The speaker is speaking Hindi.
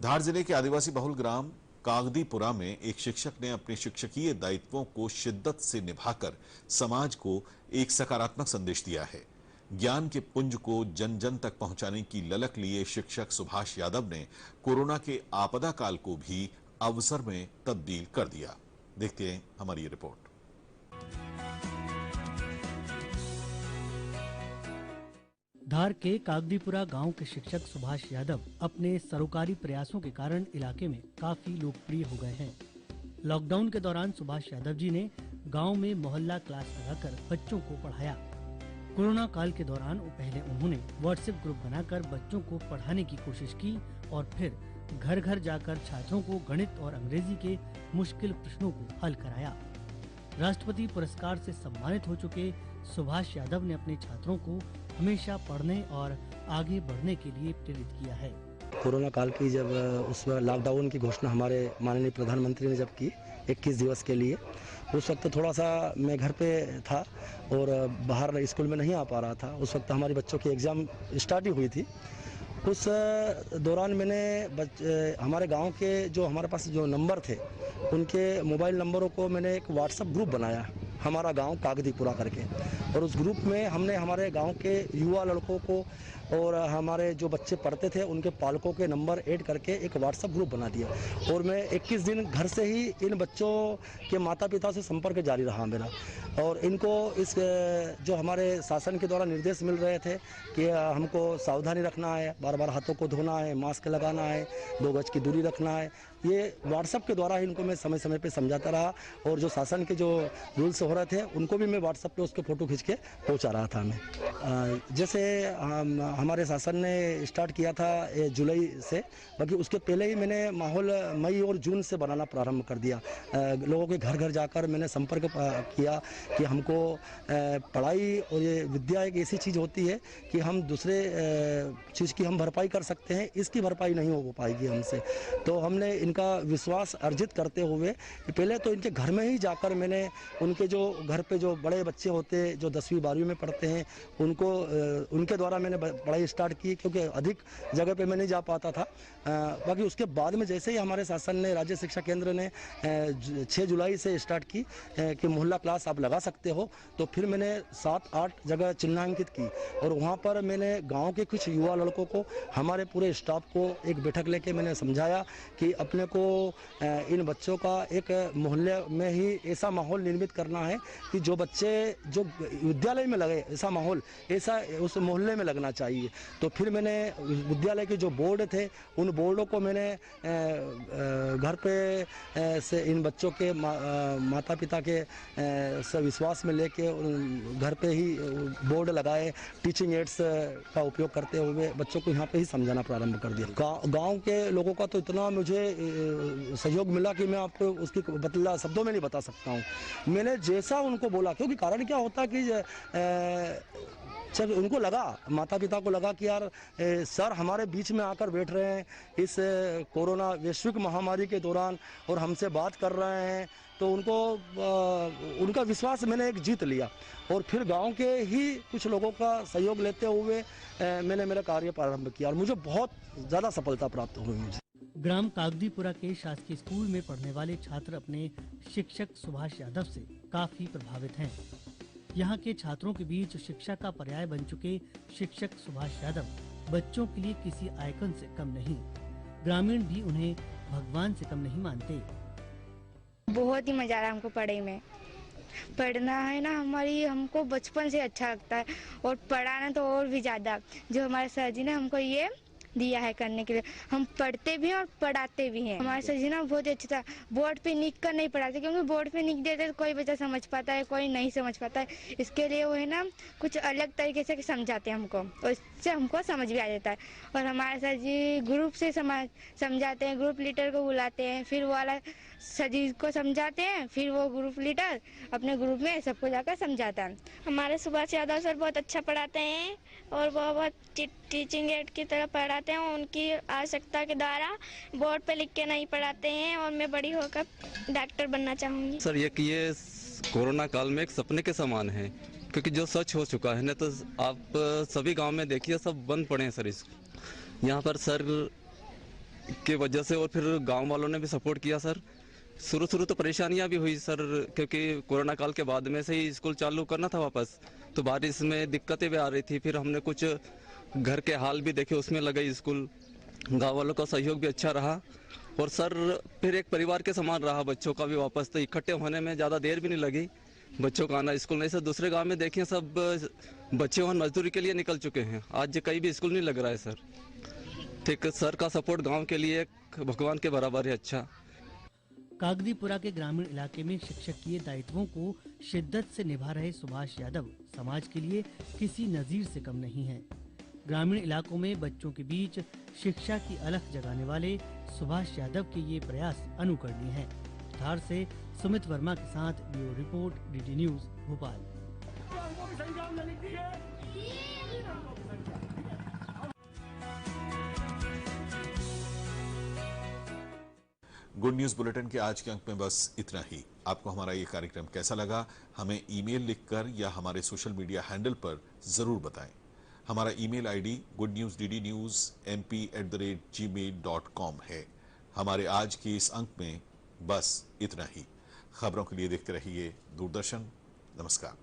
धार जिले के आदिवासी बहुल ग्राम कागदीपुरा में एक शिक्षक ने अपने शिक्षकीय दायित्वों को शिद्दत से निभाकर समाज को एक सकारात्मक संदेश दिया है। ज्ञान के पुंज को जन जन तक पहुंचाने की ललक लिए शिक्षक सुभाष यादव ने कोरोना के आपदा काल को भी अवसर में तब्दील कर दिया। देखते हैं हमारी ये रिपोर्ट। धार के कागदीपुरा गांव के शिक्षक सुभाष यादव अपने सरोकारी प्रयासों के कारण इलाके में काफी लोकप्रिय हो गए हैं। लॉकडाउन के दौरान सुभाष यादव जी ने गांव में मोहल्ला क्लास लगाकर बच्चों को पढ़ाया। कोरोना काल के दौरान पहले उन्होंने व्हाट्सएप ग्रुप बनाकर बच्चों को पढ़ाने की कोशिश की और फिर घर घर जाकर छात्रों को गणित और अंग्रेजी के मुश्किल प्रश्नों को हल कराया। राष्ट्रपति पुरस्कार से सम्मानित हो चुके सुभाष यादव ने अपने छात्रों को हमेशा पढ़ने और आगे बढ़ने के लिए प्रेरित किया है। कोरोना काल की जब उसमें लॉकडाउन की घोषणा हमारे माननीय प्रधानमंत्री ने जब की 21 दिवस के लिए, उस वक्त थोड़ा सा मैं घर पे था और बाहर स्कूल में नहीं आ पा रहा था। उस वक्त हमारे बच्चों की एग्ज़ाम स्टार्ट ही हुई थी। उस दौरान मैंने हमारे गांव के जो हमारे पास जो नंबर थे उनके मोबाइल नंबरों को मैंने एक व्हाट्सएप ग्रुप बनाया, हमारा गांव कागदीपुरा करके, और उस ग्रुप में हमने हमारे गांव के युवा लड़कों को और हमारे जो बच्चे पढ़ते थे उनके पालकों के नंबर ऐड करके एक व्हाट्सएप ग्रुप बना दिया। और मैं 21 दिन घर से ही इन बच्चों के माता पिता से संपर्क जारी रहा मेरा, और इनको इस जो हमारे शासन के द्वारा निर्देश मिल रहे थे कि हमको सावधानी रखना है, बार बार हाथों को धोना है, मास्क लगाना है, 2 गज की दूरी रखना है, ये व्हाट्सएप के द्वारा इनको मैं समय समय पे समझाता रहा। और जो शासन के जो रूल्स हो रहे थे उनको भी मैं व्हाट्सएप पे उसके फ़ोटो खींच के पहुँचा रहा था मैं। जैसे हमारे शासन ने स्टार्ट किया था जुलाई से, बाकी उसके पहले ही मैंने माहौल मई और जून से बनाना प्रारंभ कर दिया। लोगों के घर घर जाकर मैंने संपर्क किया कि हमको पढ़ाई और ये विद्या एक ऐसी चीज़ होती है कि हम दूसरे चीज़ की हम भरपाई कर सकते हैं, इसकी भरपाई नहीं हो पाएगी हमसे। तो हमने इनका विश्वास अर्जित करते हुए पहले तो इनके घर में ही जाकर मैंने उनके जो घर पे जो बड़े बच्चे होते जो 10वीं 12वीं में पढ़ते हैं उनको उनके द्वारा मैंने पढ़ाई स्टार्ट की, क्योंकि अधिक जगह पे मैं नहीं जा पाता था। बाकी उसके बाद में जैसे ही हमारे शासन ने, राज्य शिक्षा केंद्र ने 6 जुलाई से स्टार्ट की कि मोहल्ला क्लास आप लगा सकते हो, तो फिर मैंने 7-8 जगह चिन्हांकित की और वहाँ पर मैंने गाँव के कुछ युवा लड़कों को, हमारे पूरे स्टाफ को एक बैठक लेके मैंने समझाया कि अपने को इन बच्चों का एक मोहल्ले में ही ऐसा माहौल निर्मित करना है कि जो बच्चे जो विद्यालय में लगे ऐसा माहौल ऐसा उस मोहल्ले में लगना चाहिए। तो फिर मैंने विद्यालय के जो बोर्ड थे उन बोर्डों को मैंने घर पे से इन बच्चों के माता पिता के से विश्वास में लेके घर पे ही बोर्ड लगाए, टीचिंग एड्स का उपयोग करते हुए बच्चों को यहाँ पे ही समझाना प्रारंभ कर दिया। गांव के लोगों का तो इतना मुझे सहयोग मिला कि मैं आपको उसकी बदला शब्दों में नहीं बता सकता हूँ। मैंने जैसा उनको बोला, क्योंकि कारण क्या होता कि जब उनको लगा, माता पिता को लगा कि यार सर हमारे बीच में आकर बैठ रहे हैं इस कोरोना वैश्विक महामारी के दौरान और हमसे बात कर रहे हैं, तो उनको उनका विश्वास मैंने एक जीत लिया। और फिर गांव के ही कुछ लोगों का सहयोग लेते हुए मैंने मेरा कार्य प्रारंभ किया और मुझे बहुत ज़्यादा सफलता प्राप्त हुई। मुझे ग्राम कागदीपुरा के शासकीय स्कूल में पढ़ने वाले छात्र अपने शिक्षक सुभाष यादव से काफी प्रभावित हैं। यहाँ के छात्रों के बीच शिक्षा का पर्याय बन चुके शिक्षक सुभाष यादव बच्चों के लिए किसी आइकन से कम नहीं, ग्रामीण भी उन्हें भगवान से कम नहीं मानते। बहुत ही मजा आ रहा है हमको पढ़ाई में। पढ़ना है ना हमको बचपन से अच्छा लगता है और पढ़ाना तो और भी ज्यादा। जो हमारे सर जी ने हमको ये दिया है करने के लिए, हम पढ़ते भी हैं और पढ़ाते भी हैं। हमारे सर जी ना बहुत अच्छा था, बोर्ड पे लिख कर नहीं पढ़ाते, क्योंकि बोर्ड पे लिख देते तो कोई बच्चा समझ पाता है, कोई नहीं समझ पाता है। इसके लिए वो है ना कुछ अलग तरीके से समझाते हैं हमको और इससे हमको समझ भी आ जाता है। और हमारे सर जी ग्रुप से समझाते हैं, ग्रुप लीडर को बुलाते हैं, फिर वो वाला सर जी को समझाते हैं, फिर वो ग्रुप लीडर अपने ग्रुप में सबको जाकर समझाता है। हमारे सुभाष यादव सर बहुत अच्छा पढ़ाते हैं और वो बहुत टीचिंग एड की तरह पढ़ाते हैं। उनकी आवश्यकता के द्वारा बोर्ड पे लिख के नहीं पढ़ाते हैं और मैं बड़ी होकर डॉक्टर बनना चाहूँगी। सर ये कोरोना काल में एक सपने के समान है, क्योंकि जो सच हो चुका है ना, तो आप सभी गांव में देखिए सब बंद पड़े हैं सर। यहाँ पर सर के वजह से और फिर गांव वालों ने भी सपोर्ट किया सर। शुरू शुरू तो परेशानियां भी हुई सर, क्योंकि कोरोना काल के बाद में से ही स्कूल चालू करना था वापस, तो बारिश में दिक्कतें भी आ रही थी। फिर हमने कुछ घर के हाल भी देखे, उसमें लगे स्कूल। गांव वालों का सहयोग भी अच्छा रहा और सर फिर एक परिवार के समान रहा बच्चों का भी वापस, तो इकट्ठे होने में ज़्यादा देर भी नहीं लगी बच्चों का आना स्कूल। नहीं सर, दूसरे गांव में देखें सब बच्चे वहाँ मजदूरी के लिए निकल चुके हैं, आज कहीं भी स्कूल नहीं लग रहा है सर। ठीक, सर का सपोर्ट गांव के लिए भगवान के बराबर है। अच्छा, कागदीपुरा के ग्रामीण इलाके में शिक्षकीय दायित्वों को शिद्दत से निभा रहे सुभाष यादव समाज के लिए किसी नजीर से कम नहीं हैं। ग्रामीण इलाकों में बच्चों के बीच शिक्षा की अलख जगाने वाले सुभाष यादव के ये प्रयास अनुकरणीय हैं। धार से सुमित वर्मा के साथ bureau report, DD news Bhopal. Good news bulletin के आज के अंक में बस इतना ही। आपको हमारा ये कार्यक्रम कैसा लगा, हमें ईमेल लिखकर या हमारे सोशल मीडिया हैंडल पर जरूर बताएं। हमारा ईमेल आईडी goodnewsddnewsmp@gmail.com है। हमारे आज के इस अंक में बस इतना ही। खबरों के लिए देखते रहिए दूरदर्शन। नमस्कार।